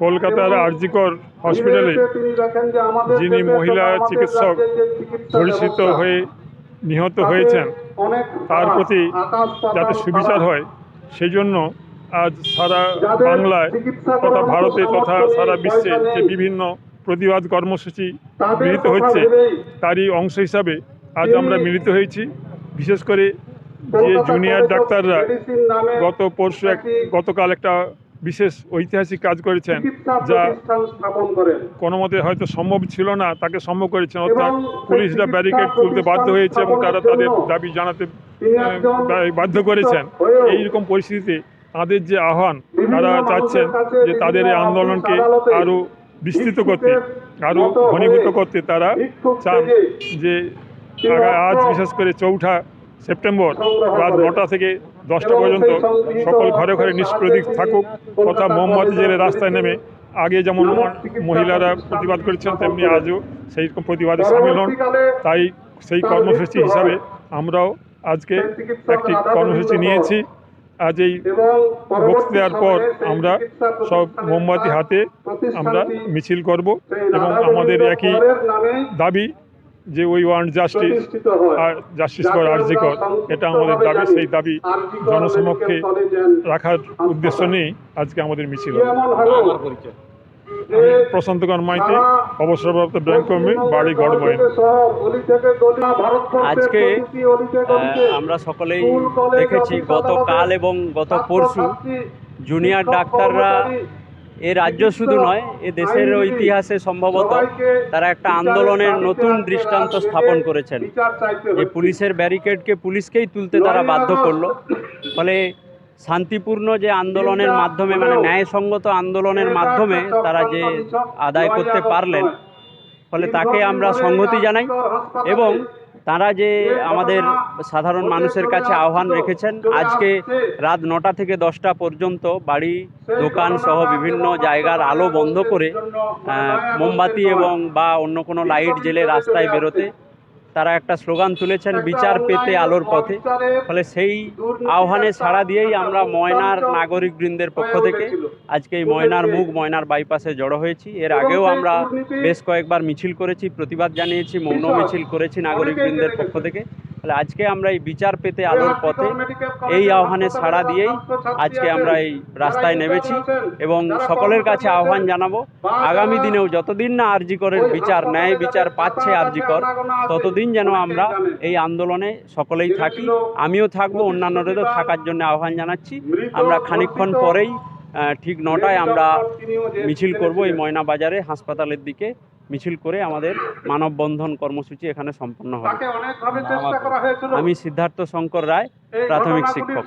কলকাতার আরজিকর হসপিটালে যিনি মহিলা চিকিৎসক ধর্ষিত হয়ে নিহত হয়েছেন তার প্রতি যাতে সুবিচার হয় সেই জন্য আজ সারা বাংলায় তথা ভারতে তথা সারা বিশ্বে যে বিভিন্ন প্রতিবাদ কর্মসূচি গৃহীত হচ্ছে তারই অংশ হিসাবে আজ আমরা মিলিত হয়েছি। বিশেষ করে যে জুনিয়র ডাক্তাররা গতকাল একটা বিশেষ ঐতিহাসিক কাজ করেছেন, যা কোনো মতে হয়তো সম্ভব ছিল না, তাকে সম্ভব করেছেন। অর্থাৎ পুলিশরা ব্যারিকেড তুলতে বাধ্য হয়েছে এবং তারা তাদের দাবি জানাতে বাধ্য করেছেন। এইরকম পরিস্থিতিতে তাদের যে আহ্বান, তারা চাচ্ছেন যে তাদের এই আন্দোলনকে আরও বিস্তৃত করতে, আরও ঘনীভূত করতে। তারা চান যে আজ বিশেষ করে 4 সেপ্টেম্বর রাত 9টা থেকে 10টা পর্যন্ত সকল ঘরে ঘরে নিষ্প্রদীপ থাকুক, তথা মোমবাতি জেলে রাস্তায় নেমে আগে যেমন মহিলারা প্রতিবাদ করেছেন তেমনি আজও সেই প্রতিবাদে সামিল হন। তাই সেই কর্মসূচি হিসাবে আমরাও আজকে একটি কর্মসূচি নিয়েছি। আজ এই বক্তৃতার পর আমরা সব মোমবাতি হাতে আমরা মিছিল করব এবং আমাদের একই দাবি যে উই ওয়ান্ট জাস্টিস, আর জাস্টিস ফর আরজি কর, এটা আমাদের দাবি। সেই দাবি জনসমক্ষে রাখার উদ্দেশ্য নিয়েই আজকে আমাদের মিছিল। প্রশান্তগণ মাইতি, অবসরপ্রাপ্ত ব্যাংক কর্মী, বাড়ি গড়বইন। আজকে আমরা সকলেই দেখেছি গতকাল এবং গত পরশু জুনিয়র ডাক্তাররা এ রাজ্য শুধু নয়, এ দেশের ইতিহাসে সম্ভবত তারা একটা আন্দোলনের নতুন দৃষ্টান্ত স্থাপন করেছেন। যে পুলিশের ব্যারিকেডকে পুলিশকেই তুলতে তারা বাধ্য করলো। ফলে শান্তিপূর্ণ যে আন্দোলনের মাধ্যমে, মানে ন্যায়সঙ্গত আন্দোলনের মাধ্যমে তারা যে আদায় করতে পারলেন, ফলে তাকে আমরা সংহতি জানাই। এবং তারা যে আমাদের সাধারণ মানুষের কাছে আহ্বান রেখেছেন, আজকে রাত 9টা থেকে 10টা পর্যন্ত বাড়ি, দোকান সহ বিভিন্ন জায়গার আলো বন্ধ করে মোমবাতি এবং বা অন্য কোনো লাইট জেলে রাস্তায় বেরোতে তারা একটা স্লোগান তুলেছেন, বিচার পেতে আলোর পথে। ফলে সেই আহ্বানে সাড়া দিয়েই আমরা ময়নার নাগরিকবৃন্দের পক্ষ থেকে আজকে এই ময়নার মুখ, ময়নার বাইপাসে জড়ো হয়েছি। এর আগেও আমরা বেশ কয়েকবার মিছিল করেছি, প্রতিবাদ জানিয়েছি, মৌন মিছিল করেছি নাগরিকবৃন্দের পক্ষ থেকে। তাহলে আজকে আমরা এই বিচার পেতে আলোর পথে এই আহ্বানে সাড়া দিয়েই আজকে আমরা এই রাস্তায় নেমেছি এবং সকলের কাছে আহ্বান জানাবো, আগামী দিনেও যতদিন না আরজি করের বিচার, ন্যায় বিচার পাচ্ছে আরজি কর, ততদিন যেন আমরা এই আন্দোলনে সকলেই থাকি। আমিও থাকবো, অন্যান্যদেরও থাকার জন্য আহ্বান জানাচ্ছি। আমরা খানিকক্ষণ পরেই ঠিক 9টায় আমরা মিছিল করব এই ময়না বাজারে হাসপাতালের দিকে। মিছিল করে আমাদের মানববন্ধন কর্মসূচি এখানে সম্পন্ন হবে। আমি সিদ্ধার্থ শঙ্কর রায়, প্রাথমিক শিক্ষক।